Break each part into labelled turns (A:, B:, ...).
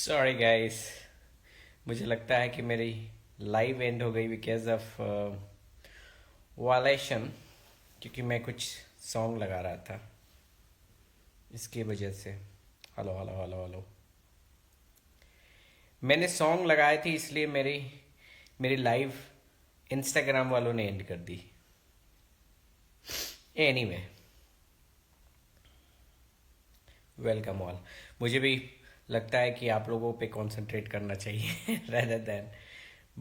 A: Sorry guys, मुझे लगता है कि मेरी लाइव एंड हो गई बिकॉज ऑफ वालेशन, क्योंकि मैं कुछ सॉन्ग लगा रहा था इसकी वजह से। Hello hello hello hello. मैंने सॉन्ग लगाए थे इसलिए मेरी मेरी लाइव इंस्टाग्राम वालों ने एंड कर दी। Anyway, welcome all. मुझे भी लगता है कि आप लोगों पे कंसंट्रेट करना चाहिए rather देन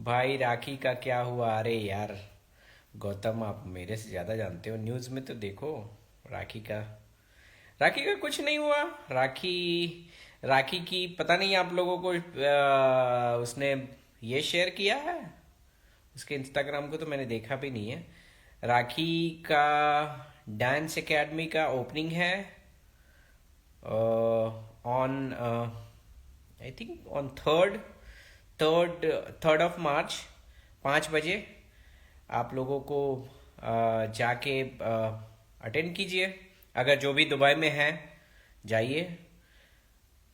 A: भाई राखी का क्या हुआ। अरे यार गौतम, आप मेरे से ज़्यादा जानते हो, न्यूज़ में तो देखो। राखी का राखी का कुछ नहीं हुआ। राखी राखी की पता नहीं आप लोगों को उसने ये शेयर किया है। उसके इंस्टाग्राम को तो मैंने देखा भी नहीं है। राखी का डांस एकेडमी का ओपनिंग है on I think on third third of March 5 बजे। आप लोगों को जाके अटेंड कीजिए। अगर जो भी दुबई में है जाइए।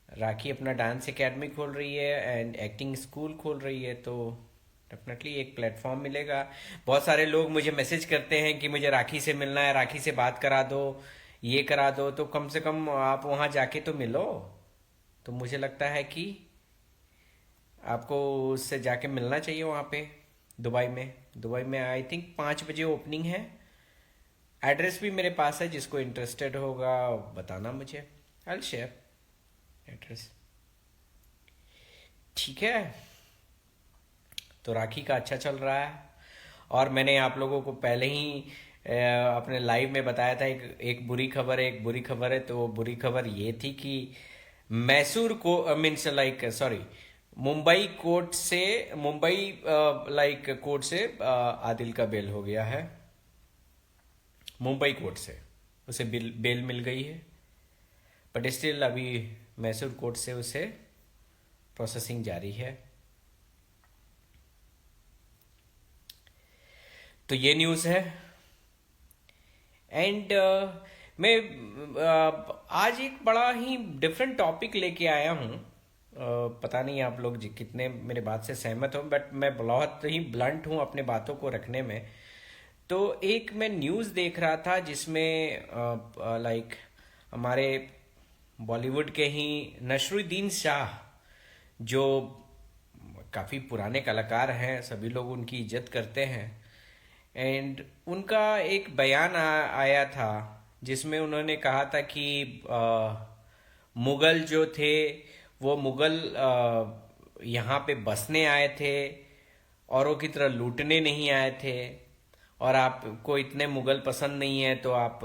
A: राखी अपना डांस एकेडमी खोल रही है एंड एक्टिंग स्कूल खोल रही है, तो डेफिनेटली एक प्लेटफॉर्म मिलेगा। बहुत सारे लोग मुझे मैसेज करते हैं कि मुझे राखी से मिलना है, राखी से बात करा दो, ये करा दो। तो कम से कम आप वहाँ जाके तो मिलो। तो मुझे लगता है कि आपको उससे जाके मिलना चाहिए वहाँ पे। दुबई में आई थिंक 5 बजे ओपनिंग है। एड्रेस भी मेरे पास है, जिसको इंटरेस्टेड होगा बताना मुझे। I share address. ठीक है। तो राखी का अच्छा चल रहा है। और मैंने आप लोगों को पहले ही अपने लाइव में बताया था एक बुरी खबर है, एक बुरी खबर है। तो वो बुरी खबर ये थी कि मैसूर को means like sorry Mumbai like court से आदिल का बेल हो गया है। मुंबई कोर्ट से उसे बेल मिल गई है, बट स्टिल अभी मैसूर कोर्ट से उसे प्रोसेसिंग जारी है। तो ये न्यूज़ है। एंड मैं आज एक बड़ा ही डिफरेंट टॉपिक लेके आया हूँ। पता नहीं आप लोग कितने मेरे बात से सहमत हो, बट मैं बहुत ही ब्लंट हूँ अपने बातों को रखने में। तो एक मैं न्यूज़ देख रहा था जिसमें लाइक हमारे बॉलीवुड के ही नसरुद्दीन शाह, जो काफ़ी पुराने कलाकार हैं, सभी लोग उनकी इज्जत करते हैं। एंड उनका एक बयान आया था जिसमें उन्होंने कहा था कि मुगल जो थे वो मुगल यहाँ पे बसने आए थे, औरों की तरह लूटने नहीं आए थे। और आपको इतने मुगल पसंद नहीं है तो आप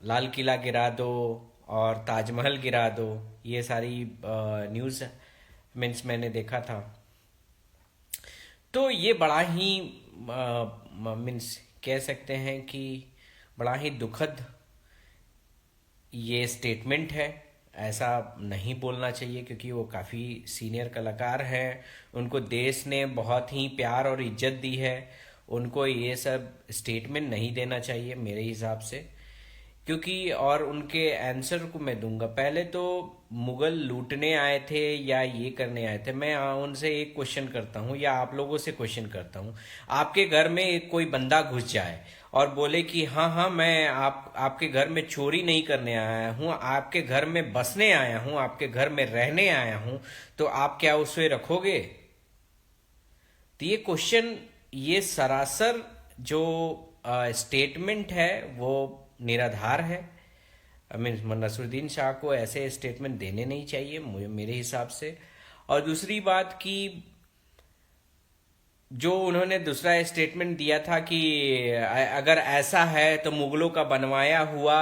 A: लाल किला गिरा दो और ताजमहल गिरा दो। ये सारी न्यूज़ मीन्स मैंने देखा था। तो ये बड़ा ही मीन्स कह सकते हैं कि बड़ा ही दुखद ये स्टेटमेंट है। ऐसा नहीं बोलना चाहिए, क्योंकि वो काफ़ी सीनियर कलाकार हैं। उनको देश ने बहुत ही प्यार और इज्जत दी है। उनको ये सब स्टेटमेंट नहीं देना चाहिए मेरे हिसाब से, क्योंकि और उनके आंसर को मैं दूंगा। पहले तो मुगल लूटने आए थे या ये करने आए थे, मैं उनसे एक क्वेश्चन करता हूँ या आप लोगों से क्वेश्चन करता हूँ। आपके घर में एक कोई बंदा घुस जाए और बोले कि हाँ हाँ मैं आपके घर में चोरी नहीं करने आया हूँ, आपके घर में बसने आया हूँ, आपके घर में रहने आया हूँ, तो आप क्या उसे रखोगे? तो ये क्वेश्चन, ये सरासर जो स्टेटमेंट है वो निराधार है। आई मीन नसरुद्दीन शाह को ऐसे स्टेटमेंट देने नहीं चाहिए मुझे, मेरे हिसाब से। और दूसरी बात कि जो उन्होंने दूसरा स्टेटमेंट दिया था कि अगर ऐसा है तो मुगलों का बनवाया हुआ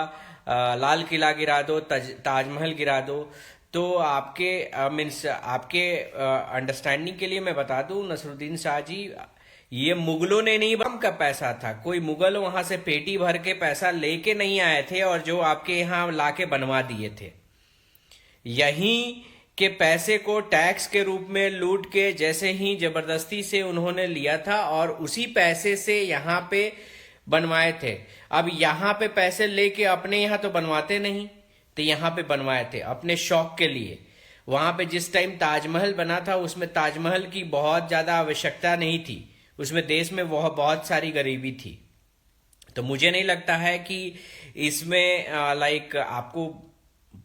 A: लाल किला गिरा दो, ताजमहल गिरा दो। तो आपके मीन्स आपके अंडरस्टैंडिंग के लिए मैं बता दूं नसरुद्दीन शाह जी, ये मुगलों ने नहीं, बम का पैसा था। कोई मुगल वहां से पेटी भर के पैसा लेके नहीं आए थे और जो आपके यहाँ लाके बनवा दिए थे। यहीं के पैसे को टैक्स के रूप में लूट के जैसे ही जबरदस्ती से उन्होंने लिया था और उसी पैसे से यहाँ पे बनवाए थे। अब यहाँ पे पैसे लेके अपने यहाँ तो बनवाते नहीं, तो यहाँ पे बनवाए थे अपने शौक के लिए। वहां पे जिस टाइम ताजमहल बना था उसमें ताजमहल की बहुत ज्यादा आवश्यकता नहीं थी, उसमें देश में बहुत सारी गरीबी थी। तो मुझे नहीं लगता है कि इसमें लाइक आपको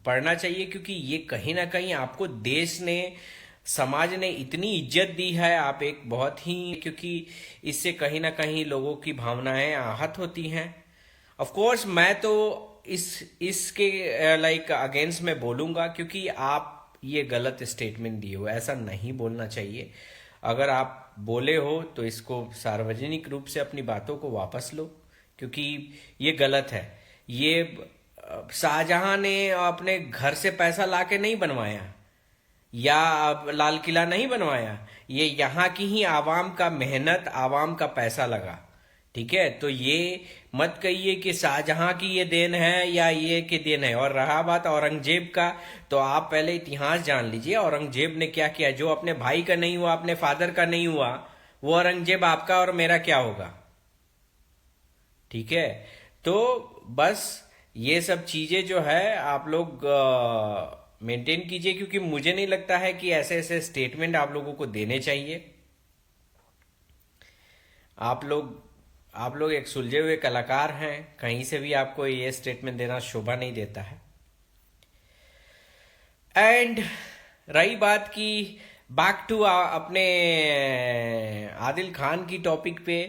A: पढ़ना चाहिए, क्योंकि ये कहीं ना कहीं आपको देश ने, समाज ने इतनी इज्जत दी है, आप एक बहुत ही, क्योंकि इससे कहीं ना कहीं लोगों की भावनाएं आहत होती हैं। ऑफ कोर्स मैं तो इसके लाइक अगेंस्ट में बोलूंगा, क्योंकि आप ये गलत स्टेटमेंट दिए हो, ऐसा नहीं बोलना चाहिए। अगर आप बोले हो तो इसको सार्वजनिक रूप से अपनी बातों को वापस लो, क्योंकि ये गलत है। ये शाहजहां ने अपने घर से पैसा लाके नहीं बनवाया, या अब लाल किला नहीं बनवाया, ये यहाँ की ही आवाम का मेहनत, आवाम का पैसा लगा। ठीक है, तो ये मत कहिए कि शाहजहां की ये देन है या ये की देन है। और रहा बात औरंगजेब का, तो आप पहले इतिहास जान लीजिए, औरंगजेब ने क्या किया। जो अपने भाई का नहीं हुआ, अपने फादर का नहीं हुआ, वो औरंगजेब आपका और मेरा क्या होगा। ठीक है, तो बस ये सब चीजें जो है आप लोग मेंटेन कीजिए, क्योंकि मुझे नहीं लगता है कि ऐसे ऐसे स्टेटमेंट आप लोगों को देने चाहिए। आप लोग आप लोग एक सुलझे हुए कलाकार हैं, कहीं से भी आपको ये स्टेटमेंट देना शोभा नहीं देता है। एंड रही बात की, बैक टू अपने आदिल खान की टॉपिक पे,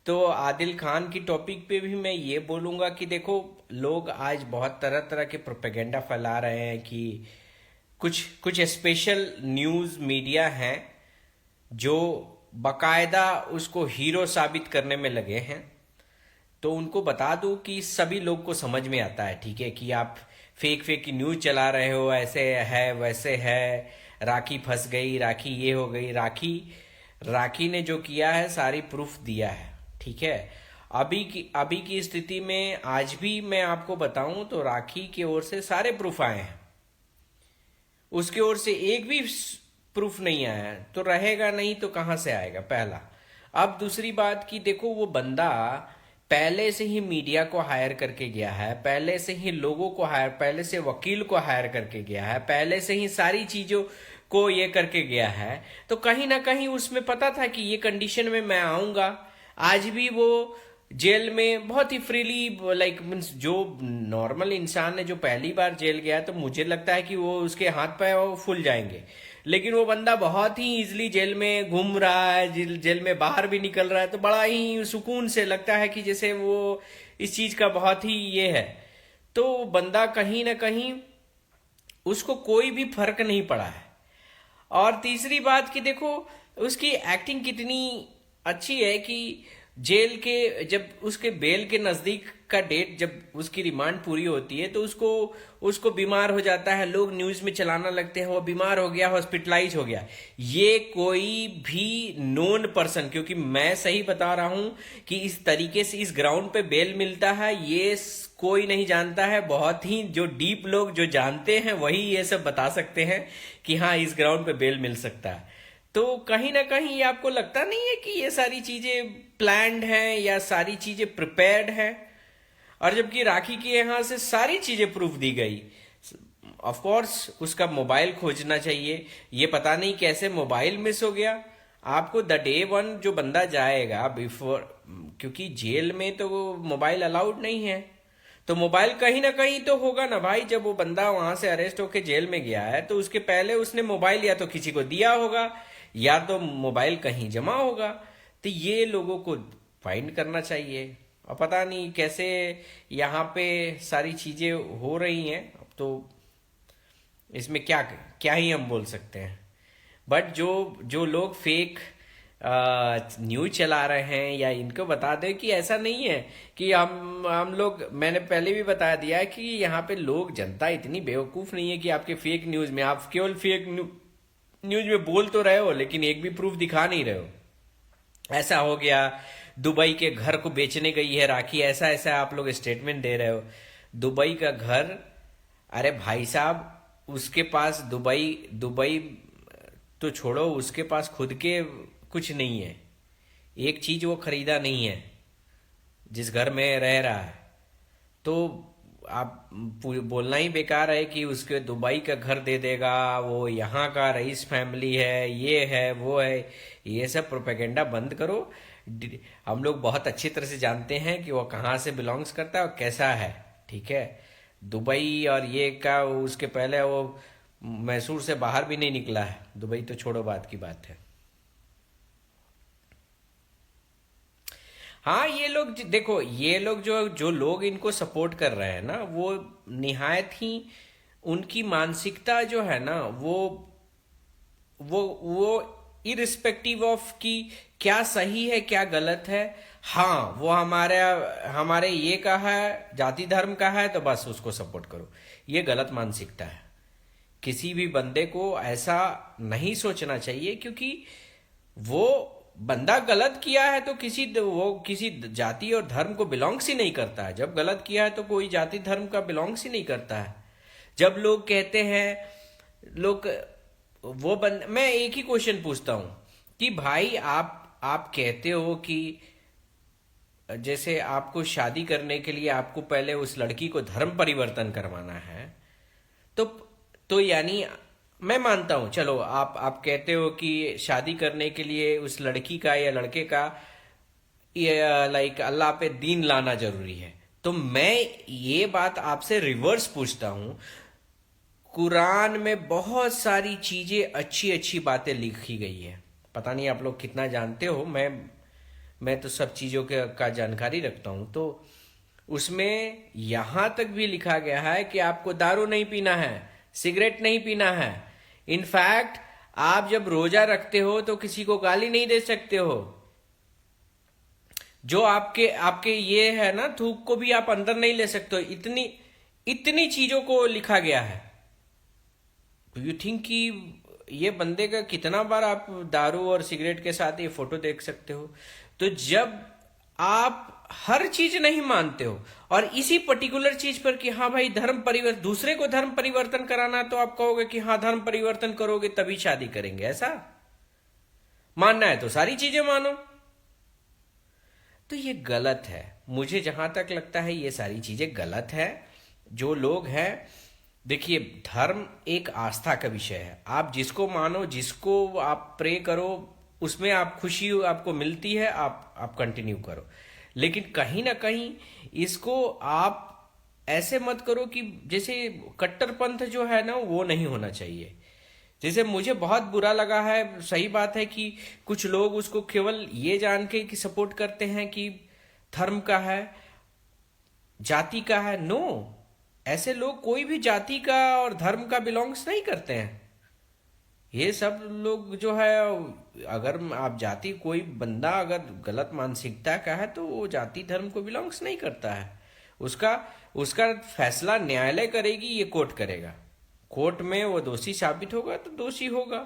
A: तो आदिल खान की टॉपिक पे भी मैं ये बोलूंगा कि देखो, लोग आज बहुत तरह तरह के प्रोपेगेंडा फैला रहे हैं कि कुछ कुछ स्पेशल न्यूज मीडिया हैं जो बकायदा उसको हीरो साबित करने में लगे हैं। तो उनको बता दो कि सभी लोग को समझ में आता है, ठीक है, कि आप फेक फेक की न्यूज चला रहे हो, ऐसे है वैसे है, राखी फंस गई, राखी ये हो गई। राखी राखी ने जो किया है सारी प्रूफ दिया है। ठीक है, अभी की स्थिति में आज भी मैं आपको बताऊं तो राखी की ओर से सारे प्रूफ आए हैं, उसकी ओर से एक भी प्रूफ नहीं आया है, तो रहेगा नहीं तो कहां से आएगा, पहला। अब दूसरी बात की देखो, वो बंदा पहले से ही मीडिया को हायर करके गया है, पहले से ही लोगों को हायर, पहले से वकील को हायर करके गया है, पहले से ही सारी चीजों को ये करके गया है। तो कहीं ना कहीं उसमें पता था कि ये कंडीशन में मैं आऊंगा। आज भी वो जेल में बहुत ही फ्रीली, लाइक मीन्स जो नॉर्मल इंसान है जो पहली बार जेल गया, तो मुझे लगता है कि वो उसके हाथ पैर फूल जाएंगे। लेकिन वो बंदा बहुत ही इजिली जेल में घूम रहा है, जेल में बाहर भी निकल रहा है, तो बड़ा ही सुकून से लगता है कि जैसे वो इस चीज का बहुत ही ये है। तो बंदा कहीं ना कहीं उसको कोई भी फर्क नहीं पड़ा है। और तीसरी बात कि देखो, उसकी एक्टिंग कितनी अच्छी है कि जेल के, जब उसके बेल के नजदीक का डेट, जब उसकी रिमांड पूरी होती है, तो उसको उसको बीमार हो जाता है, लोग न्यूज में चलाना लगते हैं वो बीमार हो गया, हॉस्पिटलाइज हो गया। ये कोई भी नोन पर्सन, क्योंकि मैं सही बता रहा हूं कि इस तरीके से इस ग्राउंड पे बेल मिलता है, ये कोई नहीं जानता है। बहुत ही जो डीप लोग जो जानते हैं वही ये सब बता सकते हैं कि हाँ, इस ग्राउंड पे बेल मिल सकता है। तो कहीं ना कहीं आपको लगता नहीं है कि ये सारी चीजें प्लान्ड हैं या सारी चीजें प्रिपेयर्ड हैं? और जबकि राखी के यहां से सारी चीजें प्रूफ दी गई। ऑफ कोर्स उसका मोबाइल खोजना चाहिए, ये पता नहीं कैसे मोबाइल मिस हो गया। आपको द डे वन जो बंदा जाएगा बिफोर, क्योंकि जेल में तो मोबाइल अलाउड नहीं है, तो मोबाइल कहीं ना कहीं तो होगा ना भाई। जब वो बंदा वहां से अरेस्ट होके जेल में गया है, तो उसके पहले उसने मोबाइल या तो किसी को दिया होगा या तो मोबाइल कहीं जमा होगा। तो ये लोगों को फाइंड करना चाहिए। और पता नहीं कैसे यहाँ पे सारी चीजें हो रही हैं, अब तो इसमें क्या क्या ही हम बोल सकते हैं। बट जो जो लोग फेक न्यूज चला रहे हैं, या इनको बता दें कि ऐसा नहीं है कि हम लोग, मैंने पहले भी बता दिया है कि यहाँ पे लोग, जनता इतनी बेवकूफ नहीं है कि आपके फेक न्यूज में, आप केवल फेक न्यूज में बोल तो रहे हो लेकिन एक भी प्रूफ दिखा नहीं रहे हो। ऐसा हो गया, दुबई के घर को बेचने गई है राखी, ऐसा ऐसा आप लोग स्टेटमेंट दे रहे हो। दुबई का घर, अरे भाई साहब, उसके पास दुबई दुबई तो छोड़ो, उसके पास खुद के कुछ नहीं है, एक चीज वो खरीदा नहीं है जिस घर में रह रहा है। तो आप बोलना ही बेकार है कि उसके दुबई का घर दे देगा, वो यहाँ का रईस फैमिली है, ये है वो है। ये सब प्रोपेगेंडा बंद करो। हम लोग बहुत अच्छी तरह से जानते हैं कि वो कहाँ से बिलोंग्स करता है और कैसा है। ठीक है, दुबई और ये का उसके पहले वो मैसूर से बाहर भी नहीं निकला है। दुबई तो छोड़ो, बात की बात है। हाँ, ये लोग देखो, ये लोग जो जो लोग इनको सपोर्ट कर रहे हैं ना, वो निहायत ही उनकी मानसिकता जो है ना, वो इरिस्पेक्टिव ऑफ कि क्या सही है क्या गलत है। हाँ, वो हमारे हमारे ये का है, जाति धर्म का है, तो बस उसको सपोर्ट करो। ये गलत मानसिकता है। किसी भी बंदे को ऐसा नहीं सोचना चाहिए, क्योंकि वो बंदा गलत किया है तो वो किसी जाति और धर्म को बिलोंग्स ही नहीं करता है। जब गलत किया है तो कोई जाति धर्म का बिलोंग्स ही नहीं करता है। जब लोग कहते हैं, लोग मैं एक ही क्वेश्चन पूछता हूं कि भाई आप कहते हो कि जैसे आपको शादी करने के लिए आपको पहले उस लड़की को धर्म परिवर्तन करवाना है, तो यानी मैं मानता हूं, चलो आप कहते हो कि शादी करने के लिए उस लड़की का या लड़के का ये लाइक अल्लाह पे दीन लाना जरूरी है। तो मैं ये बात आपसे रिवर्स पूछता हूं। कुरान में बहुत सारी चीजें, अच्छी अच्छी बातें लिखी गई है। पता नहीं आप लोग कितना जानते हो, मैं तो सब चीजों का जानकारी रखता हूं। तो उसमें यहां तक भी लिखा गया है कि आपको दारू नहीं पीना है, सिगरेट नहीं पीना है। इनफैक्ट आप जब रोजा रखते हो तो किसी को गाली नहीं दे सकते हो। जो आपके आपके ये है ना, थूक को भी आप अंदर नहीं ले सकते हो। इतनी इतनी चीजों को लिखा गया है। यू थिंक कि ये बंदे का कितना बार आप दारू और सिगरेट के साथ ये फोटो देख सकते हो। तो जब आप हर चीज नहीं मानते हो और इसी पर्टिकुलर चीज पर कि हाँ भाई धर्म परिवर्तन, दूसरे को धर्म परिवर्तन कराना, तो आप कहोगे कि हाँ धर्म परिवर्तन करोगे तभी शादी करेंगे। ऐसा मानना है तो सारी चीजें मानो। तो ये गलत है। मुझे जहां तक लगता है ये सारी चीजें गलत है। जो लोग हैं, देखिए, धर्म एक आस्था का विषय है। आप जिसको मानो, जिसको आप प्रे करो, उसमें आप खुशी आपको मिलती है, आप कंटिन्यू करो। लेकिन कहीं ना कहीं इसको आप ऐसे मत करो कि जैसे कट्टरपंथ जो है ना, वो नहीं होना चाहिए। जैसे मुझे बहुत बुरा लगा है, सही बात है कि कुछ लोग उसको केवल ये जान के कि सपोर्ट करते हैं कि धर्म का है, जाति का है। नो, ऐसे लोग कोई भी जाति का और धर्म का बिलोंग्स नहीं करते हैं। ये सब लोग जो है, अगर आप जाति, कोई बंदा अगर गलत मानसिकता का है तो वो जाति धर्म को बिलोंग्स नहीं करता है। उसका उसका फैसला न्यायालय करेगी, ये कोर्ट करेगा। कोर्ट में वो दोषी साबित होगा तो दोषी होगा।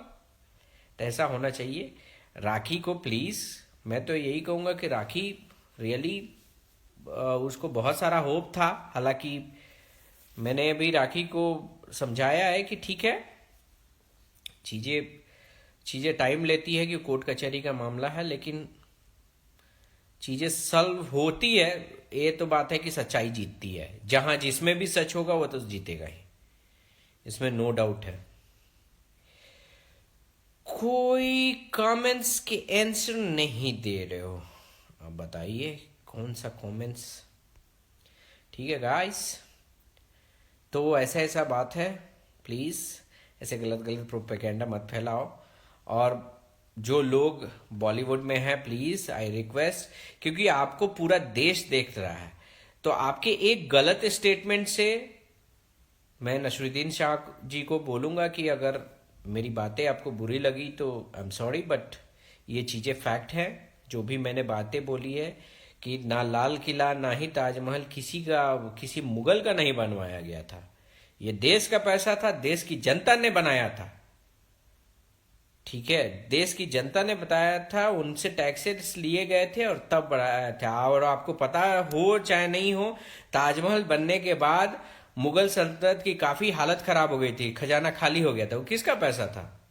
A: तो ऐसा होना चाहिए। राखी को प्लीज, मैं तो यही कहूंगा कि राखी रियली, उसको बहुत सारा होप था। हालांकि मैंने अभी राखी को समझाया है कि ठीक है, चीजें चीजें टाइम लेती है कि कोर्ट कचहरी का मामला है, लेकिन चीजें सॉल्व होती है। ये तो बात है कि सच्चाई जीतती है। जहां जिसमें भी सच होगा वो तो जीतेगा ही, इसमें नो डाउट है। कोई कमेंट्स के आंसर नहीं दे रहे हो, अब बताइए कौन सा कमेंट्स। ठीक है गाइस, तो ऐसा ऐसा बात है। प्लीज ऐसे गलत गलत प्रोपेगेंडा मत फैलाओ। और जो लोग बॉलीवुड में हैं, प्लीज आई रिक्वेस्ट, क्योंकि आपको पूरा देश देख रहा है, तो आपके एक गलत स्टेटमेंट से मैं नसरुद्दीन शाह जी को बोलूंगा कि अगर मेरी बातें आपको बुरी लगी तो आई एम सॉरी, बट ये चीजें फैक्ट है। जो भी मैंने बातें बोली है कि ना लाल किला ना ही ताजमहल किसी मुगल का नहीं बनवाया गया था। ये देश का पैसा था, देश की जनता ने बनाया था। ठीक है, देश की जनता ने बताया था, उनसे टैक्सेस लिए गए थे और तब बढ़ाया था। और आपको पता हो चाहे नहीं हो, ताजमहल बनने के बाद मुगल सल्तनत की काफी हालत खराब हो गई थी, खजाना खाली हो गया था। वो किसका पैसा था?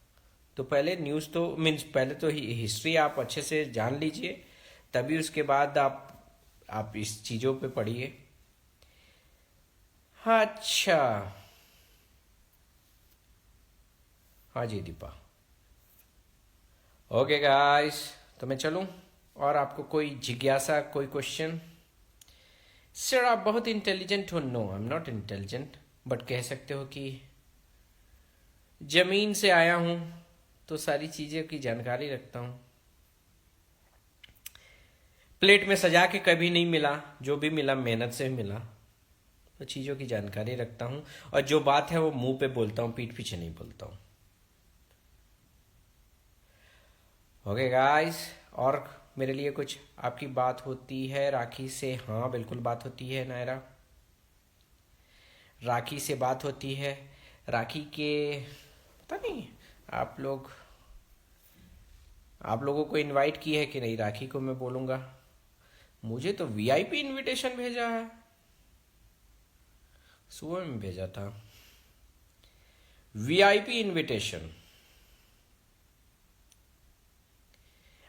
A: तो पहले न्यूज तो मीन्स पहले तो हिस्ट्री आप अच्छे से जान लीजिए, तभी उसके बाद आप इस चीजों पे पढ़िए। अच्छा। हाँ जी दीपा। ओके गाइस, तो मैं चलूं? और आपको कोई जिज्ञासा, कोई क्वेश्चन? सर आप बहुत इंटेलिजेंट हो। No, I am not intelligent, but कह सकते हो कि जमीन से आया हूं तो सारी चीज़ों की जानकारी रखता हूं। प्लेट में सजा के कभी नहीं मिला, जो भी मिला मेहनत से मिला। तो चीज़ों की जानकारी रखता हूं, और जो बात है वो मुंह पे बोलता हूं, पीठ पीछे नहीं बोलता हूं। Okay guys. और मेरे लिए कुछ आपकी बात होती है राखी से? हाँ बिल्कुल बात होती है नायरा, राखी से बात होती है। राखी के, पता नहीं, आप लोग, आप लोगों को इनवाइट की है कि नहीं राखी को? मैं बोलूँगा। मुझे तो वीआईपी इनविटेशन भेजा है, सुबह में भेजा था वीआईपी इनविटेशन।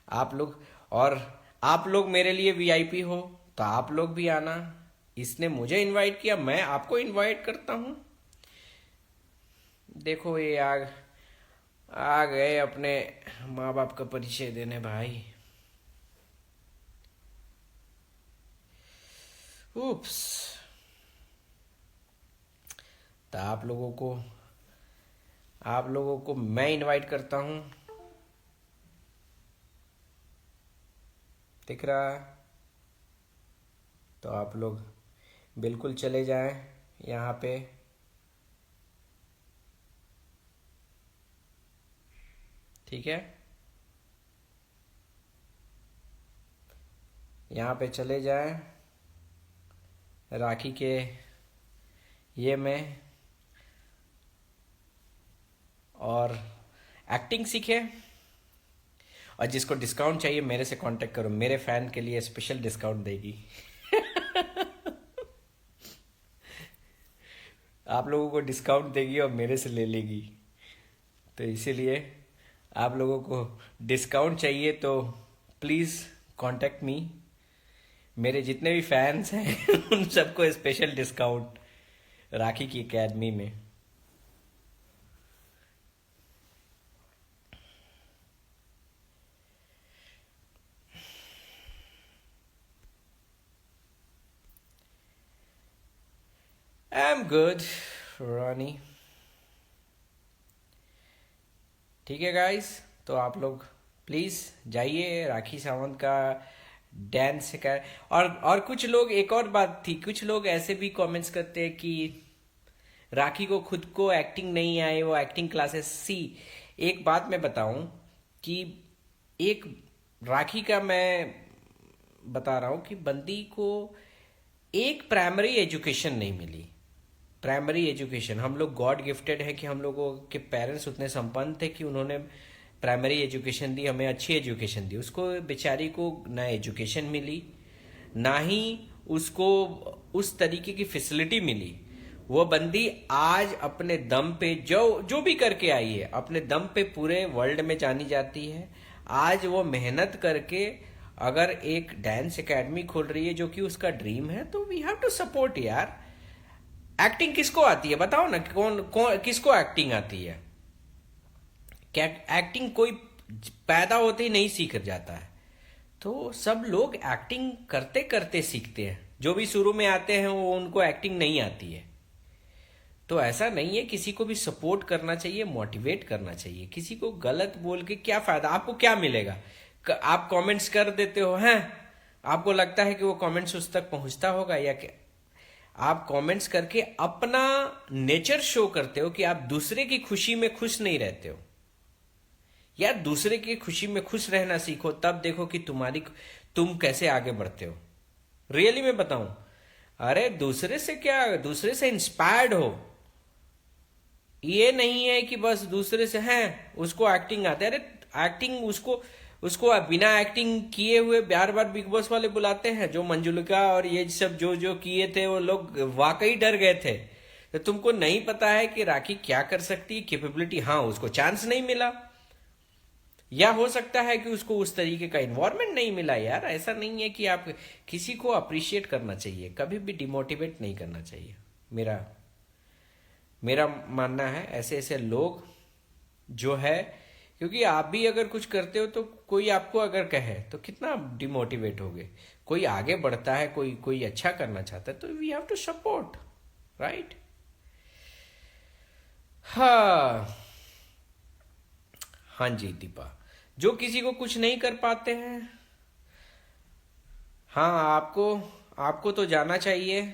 A: आप लोग, और आप लोग मेरे लिए वीआईपी हो, तो आप लोग भी आना। इसने मुझे इनवाइट किया, मैं आपको इनवाइट करता हूँ। देखो ये आ गए अपने माँ बाप का परिचय देने भाई। उप्स। तो आप लोगों को मैं इनवाइट करता हूँ, दिख रहा है? तो आप लोग बिल्कुल चले जाएं यहाँ पे। ठीक है, यहाँ पे चले जाएं राखी के ये में, और एक्टिंग सीखे। और जिसको डिस्काउंट चाहिए मेरे से कांटेक्ट करो, मेरे फैन के लिए स्पेशल डिस्काउंट देगी। आप लोगों को डिस्काउंट देगी और मेरे से ले लेगी। तो इसीलिए आप लोगों को डिस्काउंट चाहिए तो प्लीज़ कांटेक्ट मी। मेरे जितने भी फैंस हैं उन सबको स्पेशल डिस्काउंट राखी की एकेडमी में। आई एम गुड रानी। ठीक है गाइस, तो आप लोग प्लीज़ जाइए राखी सावंत का डांस कर। और कुछ लोग, एक और बात थी, कुछ लोग ऐसे भी कमेंट्स करते हैं कि राखी को खुद को एक्टिंग नहीं आए, वो एक्टिंग क्लासेस सी। एक बात मैं बताऊं कि एक राखी का मैं बता रहा हूं कि बंदी को एक प्राइमरी एजुकेशन नहीं मिली। प्राइमरी एजुकेशन, हम लोग गॉड गिफ्टेड है कि हम लोगों के पेरेंट्स उतने संपन्न थे कि उन्होंने प्राइमरी एजुकेशन दी, हमें अच्छी एजुकेशन दी। उसको बेचारी को ना एजुकेशन मिली, ना ही उसको उस तरीके की फैसिलिटी मिली। वो बंदी आज अपने दम पे जो जो भी करके आई है, अपने दम पे पूरे वर्ल्ड में जानी जाती है। आज वो मेहनत करके अगर एक डांस एकेडमी खोल रही है जो कि उसका ड्रीम है, तो वी हैव टू सपोर्ट यार। एक्टिंग किसको आती है बताओ ना, कौन किसको एक्टिंग आती है? क्या एक्टिंग कोई पैदा होते ही नहीं सीख जाता है। तो सब लोग एक्टिंग करते करते सीखते हैं। जो भी शुरू में आते हैं वो, उनको एक्टिंग नहीं आती है। तो ऐसा नहीं है, किसी को भी सपोर्ट करना चाहिए, मोटिवेट करना चाहिए। किसी को गलत बोल के क्या फायदा, आपको क्या मिलेगा? आप कमेंट्स कर देते हो हैं, आपको लगता है कि वो कमेंट्स उस तक पहुंचता होगा या क्या? आप कमेंट्स करके अपना नेचर शो करते हो कि आप दूसरे की खुशी में खुश नहीं रहते हो। यार दूसरे की खुशी में खुश रहना सीखो, तब देखो कि तुम कैसे आगे बढ़ते हो। रियली मैं बताऊं, अरे दूसरे से क्या, दूसरे से इंस्पायर्ड हो। ये नहीं है कि बस दूसरे से हैं उसको एक्टिंग आते है। अरे एक्टिंग उसको उसको बिना एक्टिंग किए हुए बार बार बिग बॉस वाले बुलाते हैं। जो मंजुलिका और ये सब जो जो किए थे वो लोग वाकई डर गए थे। तो तुमको नहीं पता है कि राखी क्या कर सकती है, कैपेबिलिटी। हाँ उसको चांस नहीं मिला, या हो सकता है कि उसको उस तरीके का इन्वायरमेंट नहीं मिला। यार ऐसा नहीं है कि आप किसी को अप्रिशिएट करना चाहिए, कभी भी डिमोटिवेट नहीं करना चाहिए। मेरा मेरा मानना है ऐसे ऐसे लोग जो है, क्योंकि आप भी अगर कुछ करते हो तो कोई आपको अगर कहे तो कितना डिमोटिवेट होगे। कोई आगे बढ़ता है, कोई कोई अच्छा करना चाहता है, तो we have to support, right. हाँ। हाँ जी दीपा, जो किसी को कुछ नहीं कर पाते हैं, हाँ आपको आपको तो जाना चाहिए।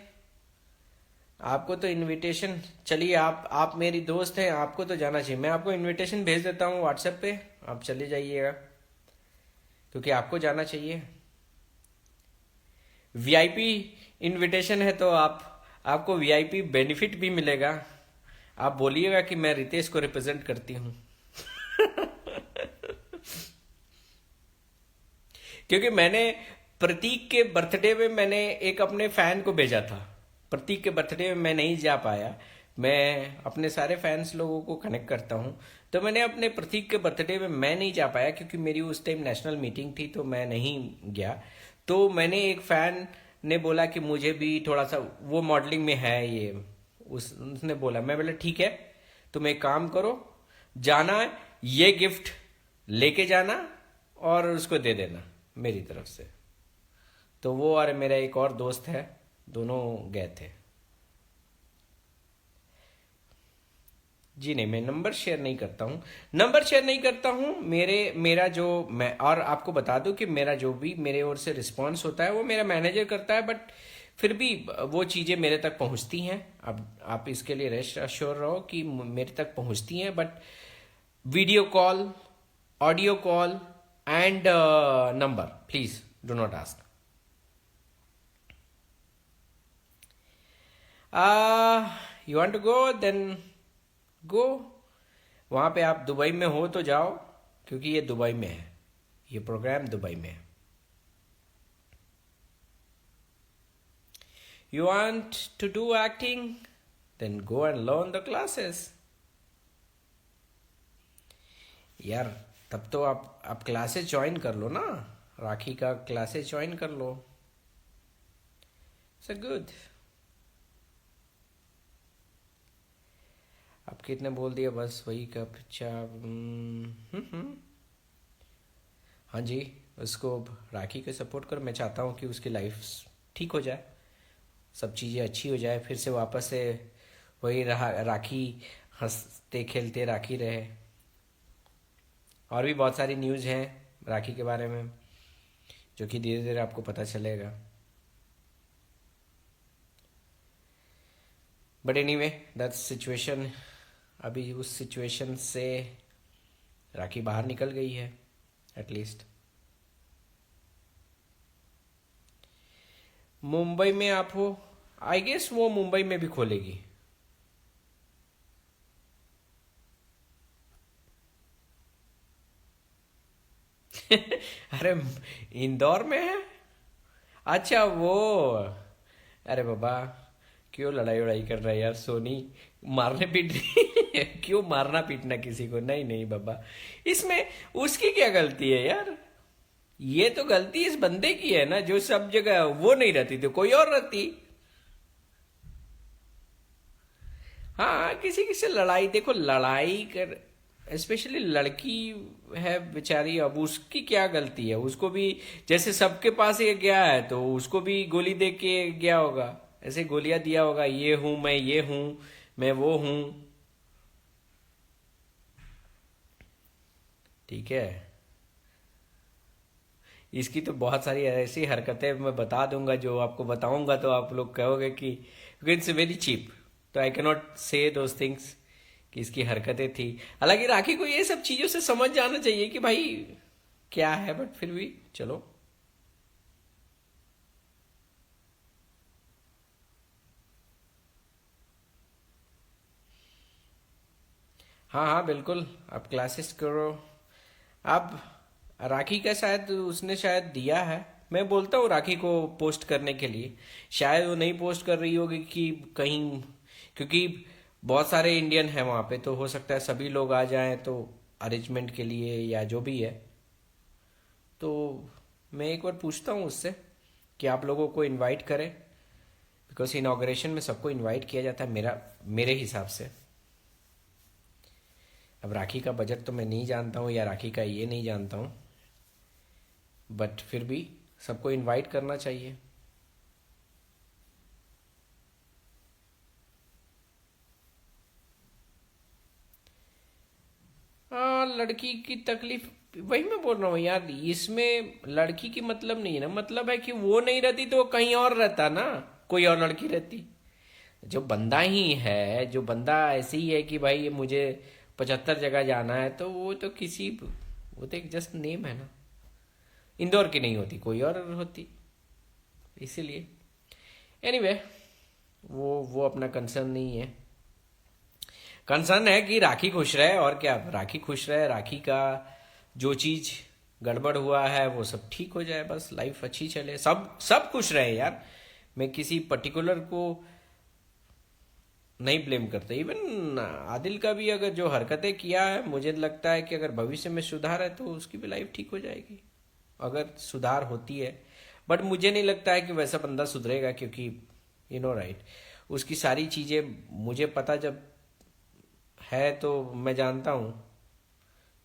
A: आपको तो इनविटेशन, चलिए आप मेरी दोस्त हैं, आपको तो जाना चाहिए। मैं आपको इनविटेशन भेज देता हूँ व्हाट्सएप पे, आप चले जाइएगा, क्योंकि आपको जाना चाहिए। वीआईपी इनविटेशन है तो आपको वीआईपी बेनिफिट भी मिलेगा। आप बोलिएगा कि मैं रितेश को रिप्रेजेंट करती हूँ। क्योंकि मैंने प्रतीक के बर्थडे में मैंने एक अपने फैन को भेजा था। प्रतीक के बर्थडे में मैं नहीं जा पाया। मैं अपने सारे फैंस लोगों को कनेक्ट करता हूँ, तो मैंने अपने प्रतीक के बर्थडे में मैं नहीं जा पाया क्योंकि मेरी उस टाइम नेशनल मीटिंग थी, तो मैं नहीं गया। तो मैंने एक फैन ने बोला कि मुझे भी थोड़ा सा, वो मॉडलिंग में है ये, उसने बोला, मैं बोला ठीक है, तुम एक काम करो, जाना, ये गिफ्ट लेके जाना और उसको दे देना मेरी तरफ से। तो वो और मेरा एक और दोस्त है, दोनों गए थे। जी नहीं, मैं नंबर शेयर नहीं करता हूँ। नंबर शेयर नहीं करता हूँ। मेरा जो, मैं और आपको बता दूं कि मेरा जो भी मेरे ओर से रिस्पांस होता है वो मेरा मैनेजर करता है, बट फिर भी वो चीज़ें मेरे तक पहुँचती हैं। अब आप इसके लिए रेस्ट अश्योर रहो कि मेरे तक पहुँचती हैं, but video call, audio call and number, please do not ask. You want to go, then go. वहां पे आप दुबई में हो तो जाओ, क्योंकि ये दुबई में है, ये प्रोग्राम दुबई में है। You want to do acting, then go and learn the classes. यार तब तो आप क्लासेस ज्वाइन कर लो ना, राखी का क्लासेस ज्वाइन कर लो। So good. आप कितने बोल दिया, बस वही का पिक्चर। हाँ जी, उसको राखी के सपोर्ट कर। मैं चाहता हूँ कि उसकी लाइफ ठीक हो जाए, सब चीज़ें अच्छी हो जाए, फिर से वापस से वही रहा, राखी हंसते खेलते राखी रहे। और भी बहुत सारी न्यूज़ हैं राखी के बारे में जो कि धीरे धीरे आपको पता चलेगा। बट एनीवे दैट सिचुएशन, अभी उस सिचुएशन से राखी बाहर निकल गई है एटलीस्ट। मुंबई में आप हो, आई गेस वो मुंबई में भी खोलेगी। अरे इंदौर में है? अच्छा वो, अरे बाबा, क्यों लड़ाई वड़ाई कर रहा है यार सोनी, मारने पीटने क्यों मारना पीटना किसी को, नहीं नहीं बाबा, इसमें उसकी क्या गलती है यार। ये तो गलती इस बंदे की है ना, जो सब जगह वो नहीं रहती तो कोई और रहती। हाँ, किसी किसी से लड़ाई, देखो लड़ाई कर, स्पेशली लड़की है बेचारी, अब उसकी क्या गलती है, उसको भी जैसे सबके पास ये गया है तो उसको भी गोली दे के गया होगा, ऐसे गोलियां दिया होगा, ये हूं मैं, ये हूं मैं, वो हूं। ठीक है। इसकी तो बहुत सारी ऐसी हरकतें मैं बता दूंगा, जो आपको बताऊंगा तो आप लोग कहोगे कि इट्स वेरी चीप, तो I cannot say those things कि इसकी हरकतें थी। हालांकि राखी को ये सब चीजों से समझ जाना चाहिए कि भाई क्या है, बट फिर भी चलो। हाँ हाँ बिल्कुल, आप क्लासेस करो। आप, राखी का शायद उसने शायद दिया है, मैं बोलता हूँ राखी को पोस्ट करने के लिए। शायद वो नहीं पोस्ट कर रही होगी कि कहीं, क्योंकि बहुत सारे इंडियन हैं वहाँ पे, तो हो सकता है सभी लोग आ जाएं तो अरेंजमेंट के लिए या जो भी है। तो मैं एक बार पूछता हूँ उससे कि आप लोगों को इनवाइट करें, बिकॉज इनॉग्रेशन में सबको इनवाइट किया जाता है मेरे हिसाब से। अब राखी का बजट तो मैं नहीं जानता हूँ या राखी का ये नहीं जानता हूँ, बट फिर भी सबको इनवाइट करना चाहिए। हाँ, लड़की की तकलीफ, वही मैं बोल रहा हूँ यार, इसमें लड़की की मतलब नहीं है ना, मतलब है कि वो नहीं रहती तो कहीं और रहता ना, कोई और लड़की रहती। जो बंदा ही है, जो बंदा ऐसे ही है कि भाई मुझे 75 जगह जाना है, तो वो तो वो तो एक जस्ट नेम है ना। इंदौर की नहीं होती, कोई और होती, इसीलिए। एनीवे वो अपना कंसर्न नहीं है। कंसर्न है कि राखी खुश रहे, और क्या, राखी खुश रहे, राखी का जो चीज गड़बड़ हुआ है वो सब ठीक हो जाए, बस लाइफ अच्छी चले, सब सब खुश रहे यार। मैं किसी पर्टिकुलर को नहीं ब्लेम करता। इवन आदिल का भी अगर जो हरकतें किया है, मुझे लगता है कि अगर भविष्य में सुधार है तो उसकी भी लाइफ ठीक हो जाएगी, अगर सुधार होती है। बट मुझे नहीं लगता है कि वैसा बंदा सुधरेगा, क्योंकि राइट, उसकी सारी चीजें मुझे पता जब है तो मैं जानता हूँ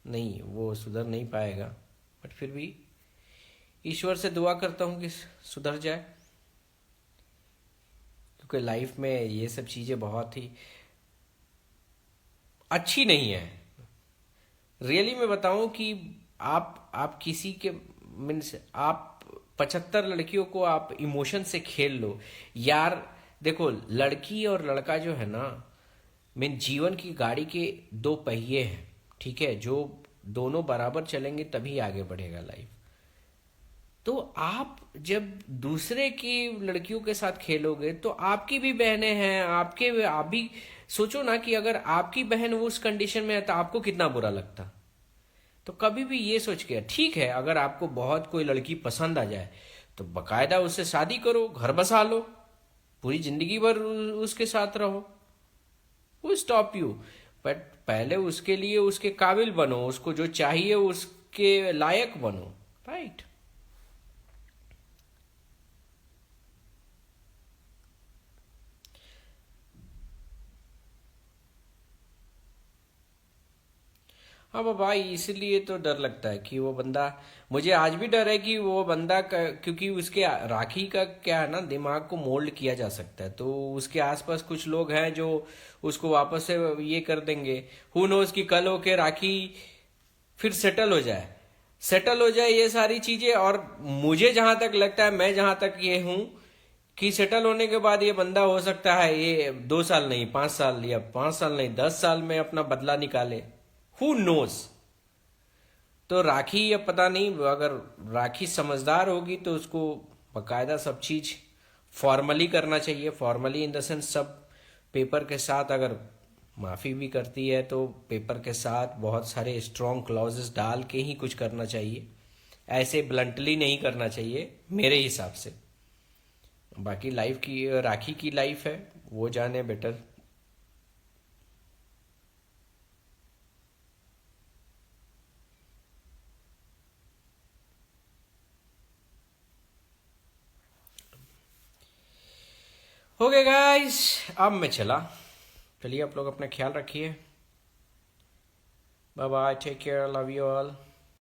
A: नहीं, वो सुधर नहीं पाएगा। बट फिर भी ईश्वर से दुआ करता हूँ कि सुधर जाए, क्योंकि लाइफ में ये सब चीज़ें बहुत ही अच्छी नहीं है। रियली मैं बताऊं कि आप किसी के मीन्स आप 75 लड़कियों को आप इमोशन से खेल लो यार। देखो, लड़की और लड़का जो है ना, मीन जीवन की गाड़ी के दो पहिए हैं, ठीक है, जो दोनों बराबर चलेंगे तभी आगे बढ़ेगा लाइफ। तो आप जब दूसरे की लड़कियों के साथ खेलोगे तो आपकी भी बहनें हैं, आप भी सोचो ना कि अगर आपकी बहन वो उस कंडीशन में है तो आपको कितना बुरा लगता। तो कभी भी ये सोच के, ठीक है अगर आपको बहुत कोई लड़की पसंद आ जाए तो बकायदा उससे शादी करो, घर बसा लो, पूरी जिंदगी भर उसके साथ रहो, वो स्टॉप यू। बट पहले उसके लिए उसके काबिल बनो, उसको जो चाहिए उसके लायक बनो, राइट। हाँ बाबा, इसलिए तो डर लगता है कि वो बंदा, मुझे आज भी डर है कि वो बंदा क्योंकि उसके राखी का क्या है ना, दिमाग को मोल्ड किया जा सकता है, तो उसके आसपास कुछ लोग हैं जो उसको वापस से ये कर देंगे। हु नोज कि कल होके राखी फिर सेटल हो जाए ये सारी चीजें। और मुझे जहां तक लगता है, मैं जहां तक ये हूं कि सेटल होने के बाद ये बंदा हो सकता है ये 2 साल नहीं 5 साल, या 5 साल नहीं 10 साल में अपना बदला निकाले, हु नोज। तो राखी, अब पता नहीं, अगर राखी समझदार होगी तो उसको बकायदा सब चीज फॉर्मली करना चाहिए। फॉर्मली इन द सेंस सब पेपर के साथ, अगर माफी भी करती है तो पेपर के साथ बहुत सारे स्ट्रॉन्ग क्लॉजेस डाल के ही कुछ करना चाहिए, ऐसे ब्लंटली नहीं करना चाहिए मेरे हिसाब से। बाकी लाइफ की, राखी की लाइफ है, वो जाने बेटर। हो गए गाइस, अब मैं चला। चलिए आप लोग अपना ख्याल रखिए। Bye bye, take care, love you all.